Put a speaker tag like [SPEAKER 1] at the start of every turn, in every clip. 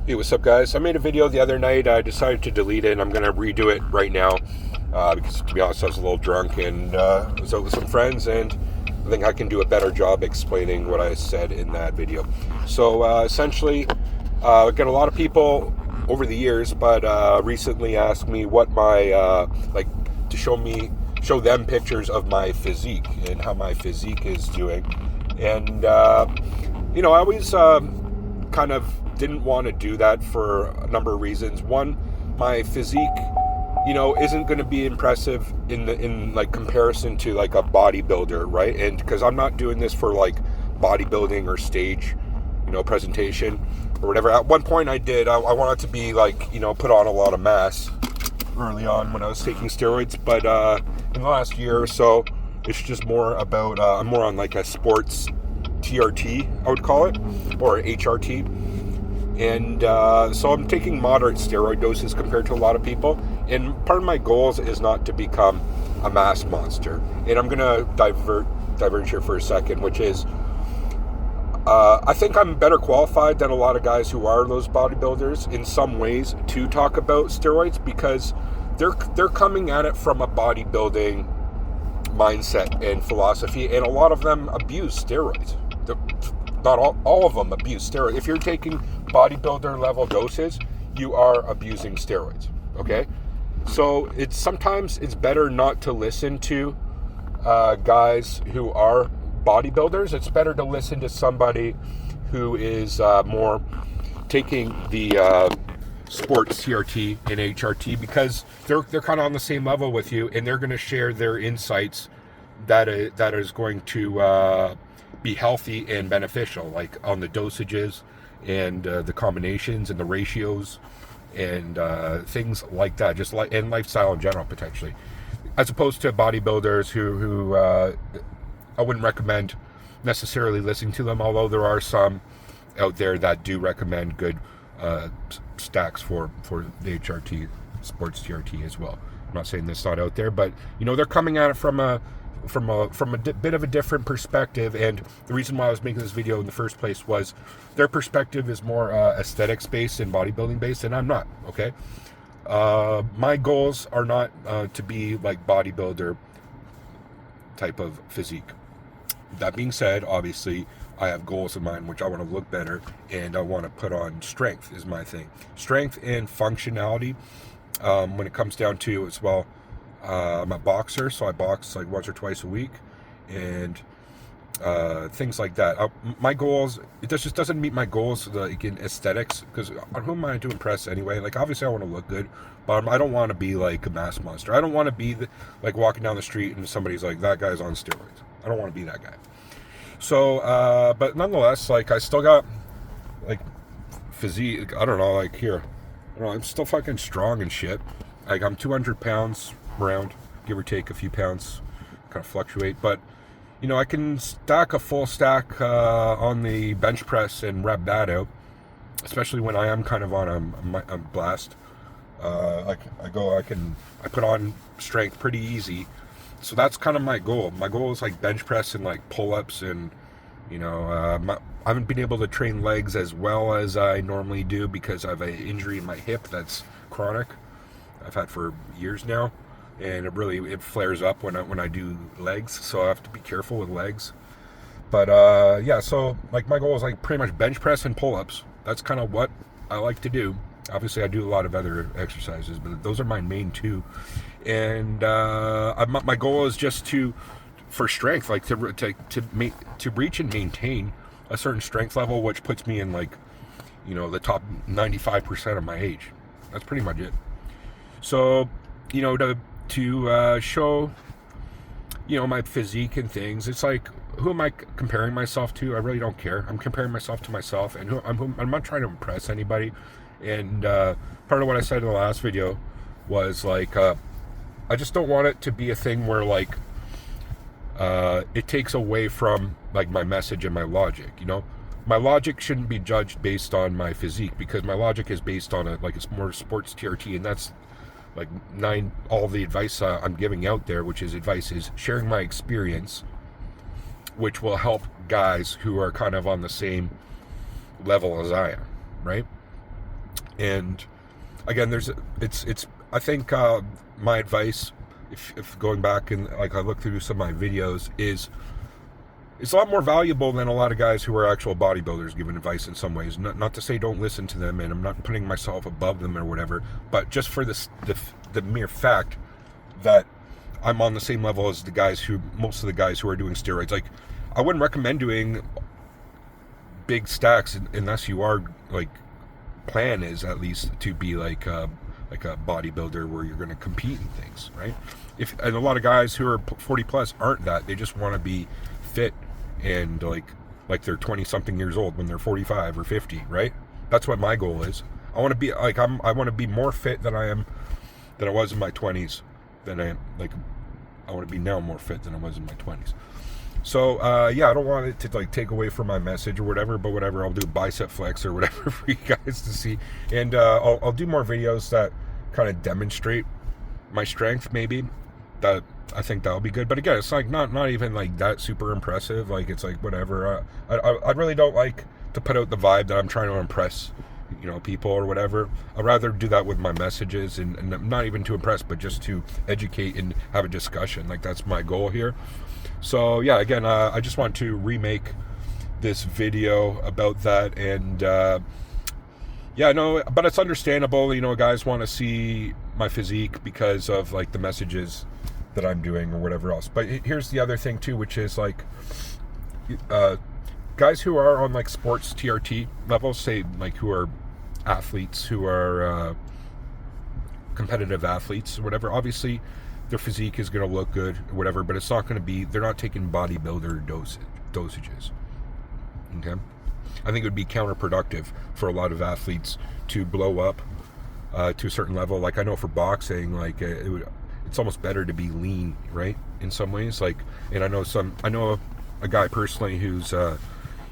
[SPEAKER 1] Hey, what's up, guys? I made a video the other night. I decided to delete it, and I'm going to redo it right now because, to be honest, I was a little drunk and was out with some friends, and I think I can do a better job explaining what I said in that video. So, essentially, I get a lot of people over the years, but recently asked me what my like to show them pictures of my physique and how my physique is doing, and I always kind of didn't want to do that for a number of reasons. One, my physique, isn't going to be impressive in like comparison to like a bodybuilder, right? And because I'm not doing this for like bodybuilding or stage, presentation or whatever. At one point I did. I wanted to be like, put on a lot of mass early on when I was taking steroids, but in the last year or so, it's just more about I'm more on like a sports TRT, I would call it, or HRT. And so I'm taking moderate steroid doses compared to a lot of people. And part of my goals is not to become a mass monster. And I'm going to diverge here for a second, which is I think I'm better qualified than a lot of guys who are those bodybuilders in some ways to talk about steroids because they're coming at it from a bodybuilding mindset and philosophy, and a lot of them abuse steroids. Not all of them abuse steroids. If you're taking bodybuilder level doses, you are abusing steroids. Okay, so sometimes it's better not to listen to guys who are bodybuilders. It's better to listen to somebody who is more taking the sports TRT and HRT because they're kind of on the same level with you, and they're going to share their insights that is going to be healthy and beneficial, like on the dosages and the combinations and the ratios and things like that, just like and lifestyle in general potentially, as opposed to bodybuilders who I wouldn't recommend necessarily listening to them, although there are some out there that do recommend good stacks for the HRT, sports TRT as well. I'm not saying that's not out there, but they're coming at it from a bit of a different perspective, and the reason why I was making this video in the first place was their perspective is more aesthetics based and bodybuilding based, and I'm not. Okay, my goals are not to be like bodybuilder type of physique. That being said, obviously I have goals in mind, which I want to look better, and I want to put on strength is my thing. Strength and functionality. When it comes down to as well, I'm a boxer, so I box like once or twice a week, and things like that. My goals, it just doesn't meet my goals like in aesthetics, because who am I to impress anyway? Like, obviously I want to look good, but I don't want to be like a mass monster. I don't want to be like walking down the street and somebody's like, that guy's on steroids. I don't want to be that guy. So, but nonetheless, like, I still got like physique. I don't know, like here, I don't know, I'm still fucking strong and shit. Like, I'm 200 pounds around, give or take a few pounds, kind of fluctuate, but I can stack a full stack on the bench press and rep that out, especially when I am kind of on a blast. I put on strength pretty easy, so that's kind of my goal. My goal is like bench press and like pull-ups, and I haven't been able to train legs as well as I normally do because I have an injury in my hip that's chronic. I've had for years now, and it flares up when I do legs, so I have to be careful with legs. But yeah, so like my goal is like pretty much bench press and pull-ups. That's kind of what I like to do. Obviously I do a lot of other exercises, but those are my main two. And my goal is just for strength, like to reach and maintain a certain strength level, which puts me in like the top 95% of my age. That's pretty much it. So to show my physique and things, it's like, who am I comparing myself to? I really don't care. I'm comparing myself to myself, and I'm not trying to impress anybody. And part of what I said in the last video was like, I just don't want it to be a thing where like it takes away from like my message and my logic. My logic shouldn't be judged based on my physique, because my logic is based on it's more sports TRT, and that's like all the advice I'm giving out there, which is advice is sharing my experience, which will help guys who are kind of on the same level as I am, right? And again, it's I think my advice, if going back and like I look through some of my videos, is it's a lot more valuable than a lot of guys who are actual bodybuilders giving advice in some ways. Not to say don't listen to them, and I'm not putting myself above them or whatever, but just for the mere fact that I'm on the same level as most of the guys who are doing steroids. Like, I wouldn't recommend doing big stacks unless you are like, plan is at least to be like a bodybuilder where you're going to compete in things, right? And a lot of guys who are 40 plus aren't that. They just want to be fit and like they're 20 something years old when they're 45 or 50, right? That's what my goal is. I want to be like I want to be more fit than I was in my 20s. Than I am, like, I want to be now more fit than I was in my 20s. So yeah, I don't want it to like take away from my message or whatever, but whatever, I'll do bicep flex or whatever for you guys to see, and I'll do more videos that kind of demonstrate my strength. Maybe that, I think that'll be good. But again, it's like not even like that super impressive. Like, it's like whatever. I really don't like to put out the vibe that I'm trying to impress, people or whatever. I'd rather do that with my messages and not even to impress, but just to educate and have a discussion. Like, that's my goal here. So yeah, again, I just want to remake this video about that, and yeah, no, but it's understandable, guys want to see my physique because of like the messages that I'm doing or whatever else. But here's the other thing too, which is like guys who are on like sports TRT levels, say like who are athletes, who are competitive athletes or whatever, obviously their physique is going to look good or whatever, but it's not going to be, they're not taking bodybuilder dosages. Okay, I think it would be counterproductive for a lot of athletes to blow up to a certain level. Like, I know for boxing, like it's almost better to be lean, right, in some ways. Like, and I know a guy personally who's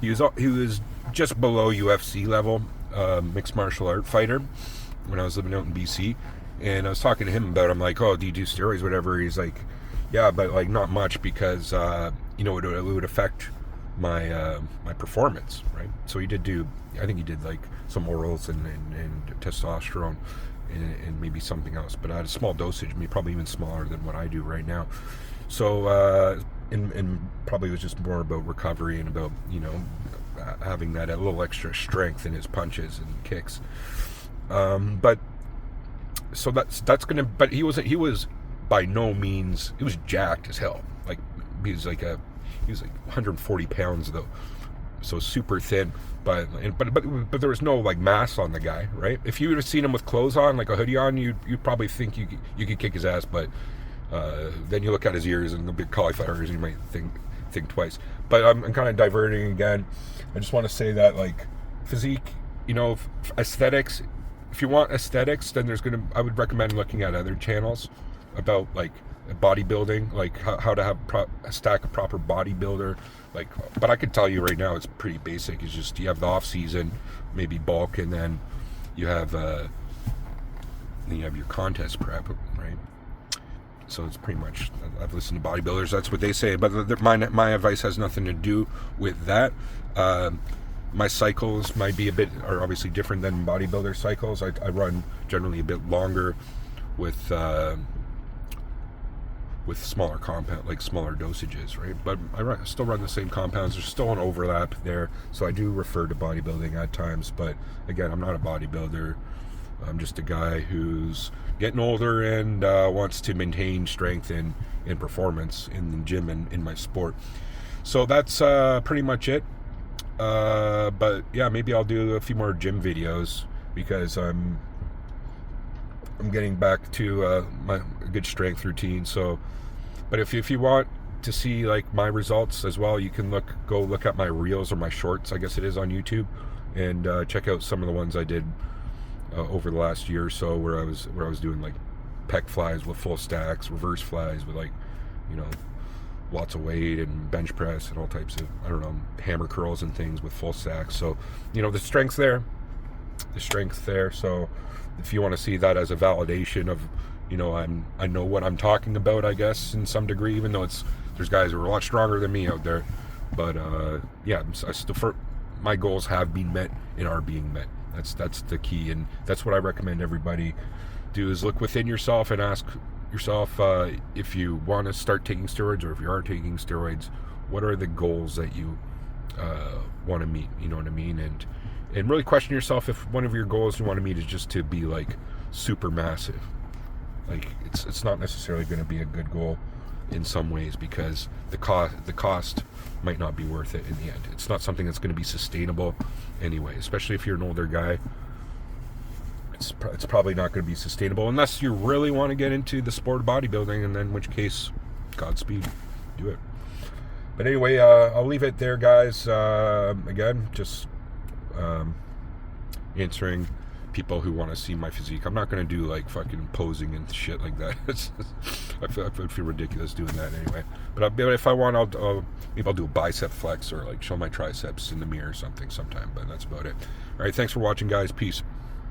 [SPEAKER 1] he was just below UFC level, mixed martial art fighter, when I was living out in BC. And I was talking to him about it. I'm like, oh, do you do steroids, whatever? He's like, yeah, but like not much, because it would affect my my performance, right? So I think he did like some orals and testosterone and maybe something else, but at a small dosage, maybe probably even smaller than what I do right now. So and probably was just more about recovery and about having that a little extra strength in his punches and kicks. But so that's gonna. But he was by no means. He was jacked as hell. Like, he was like 140 pounds though, so super thin. But there was no like mass on the guy, right? If you would have seen him with clothes on, like a hoodie on, you'd probably think you could kick his ass. But then you look at his ears and the big cauliflower ears, and you might think twice. But I'm kind of diverting again. I just want to say that, like, physique, aesthetics. If you want aesthetics, then I would recommend looking at other channels about like bodybuilding, like how to have stack a proper bodybuilder. Like, but I could tell you right now, it's pretty basic. It's just you have the off season, maybe bulk, and then you have your contest prep, right? So it's pretty much, I've listened to bodybuilders, that's what they say, but my advice has nothing to do with that. My cycles might be are obviously different than bodybuilder cycles. I run generally a bit longer with smaller compound, like smaller dosages, right? But I still run the same compounds. There's still an overlap there, so I do refer to bodybuilding at times. But again, I'm not a bodybuilder. I'm just a guy who's getting older and wants to maintain strength and performance in the gym and in my sport. So that's pretty much it. But yeah, maybe I'll do a few more gym videos, because I'm getting back to my good strength routine. So, but if you want to see like my results as well, you can go look at my reels or my shorts, I guess it is, on YouTube, and check out some of the ones I did over the last year or so, where I was doing like pec flies with full stacks, reverse flies with like lots of weight, and bench press and all types of, hammer curls and things with full stacks. So the strength's there. So if you want to see that as a validation of, I know what I'm talking about, I guess, in some degree, even though there's guys who are a lot stronger than me out there. But yeah, my goals have been met and are being met. That's the key, and that's what I recommend everybody do, is look within yourself and ask yourself, if you want to start taking steroids, or if you are taking steroids, what are the goals that you want to meet? You know what I mean? And really question yourself if one of your goals you want to meet is just to be like super massive. Like it's not necessarily going to be a good goal in some ways, because the cost might not be worth it in the end. It's not something that's going to be sustainable anyway, especially if you're an older guy. It's probably not going to be sustainable unless you really want to get into the sport of bodybuilding, and then in which case, Godspeed, do it. But anyway, I'll leave it there, guys. Again, just answering people who want to see my physique. I'm not going to do like fucking posing and shit like that. I feel ridiculous doing that anyway. But if I want, maybe I'll do a bicep flex, or like show my triceps in the mirror or something sometime. But that's about it. All right, thanks for watching, guys. Peace.